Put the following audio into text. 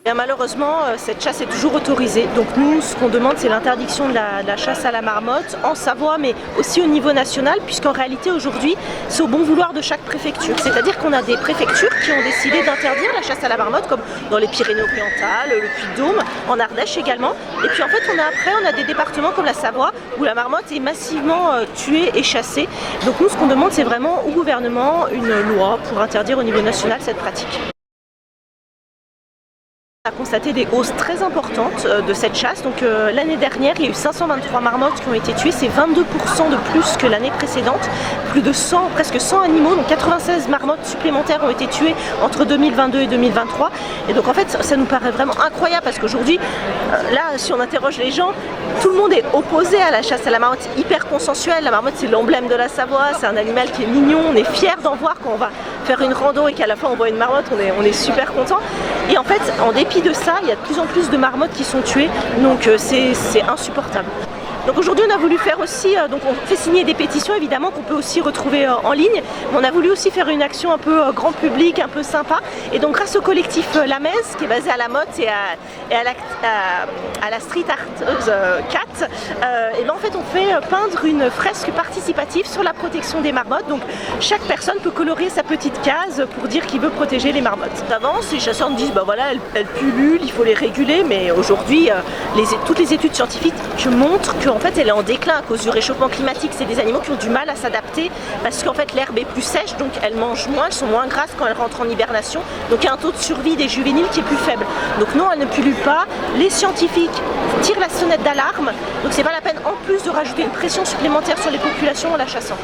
Et malheureusement, cette chasse est toujours autorisée. Donc nous, ce qu'on demande, c'est l'interdiction de la chasse à la marmotte en Savoie, mais aussi au niveau national, puisqu'en réalité, aujourd'hui, c'est au bon vouloir de chaque préfecture. C'est-à-dire qu'on a des préfectures qui ont décidé d'interdire la chasse à la marmotte, comme dans les Pyrénées-Orientales, le Puy-de-Dôme, en Ardèche également. Et puis en fait, on a des départements comme la Savoie, où la marmotte est massivement tuée et chassée. Donc nous, ce qu'on demande, c'est vraiment au gouvernement une loi pour interdire au niveau national cette pratique. On a constaté des hausses très importantes de cette chasse. Donc l'année dernière, il y a eu 523 marmottes qui ont été tuées, c'est 22% de plus que l'année précédente. Plus de 100, presque 100 animaux, donc 96 marmottes supplémentaires ont été tuées entre 2022 et 2023. Et donc en fait, ça nous paraît vraiment incroyable parce qu'aujourd'hui, là, si on interroge les gens, tout le monde est opposé à la chasse à la marmotte, c'est hyper consensuel. La marmotte, c'est l'emblème de la Savoie, c'est un animal qui est mignon, on est fiers d'en voir quand on va faire une rando et qu'à la fin on voit une marmotte, on est super content. Et en fait, en dépit de ça, il y a de plus en plus de marmottes qui sont tuées, donc c'est insupportable. Donc aujourd'hui on a voulu faire aussi, donc on fait signer des pétitions évidemment qu'on peut aussi retrouver en ligne, mais on a voulu aussi faire une action un peu grand public, un peu sympa, et donc grâce au collectif La Mèze qui est basé à La Motte et à la Street Art Cat, et ben en fait on fait peindre une fresque participative sur la protection des marmottes. Donc chaque personne peut colorier sa petite case pour dire qu'il veut protéger les marmottes. D'avance, les chasseurs nous disent bah voilà, elles pullulent, il faut les réguler, mais aujourd'hui toutes les études scientifiques montrent qu'en fait elle est en déclin à cause du réchauffement climatique. C'est des animaux qui ont du mal à s'adapter parce qu'en fait l'herbe est plus sèche, donc elles mangent moins, elles sont moins grasses quand elles rentrent en hibernation, donc il y a un taux de survie des juvéniles qui est plus faible. Donc non, elles ne pullulent pas, les scientifiques tirent la sonnette d'alarme, donc c'est pas la peine en plus de rajouter une pression supplémentaire sur les populations en la chassant.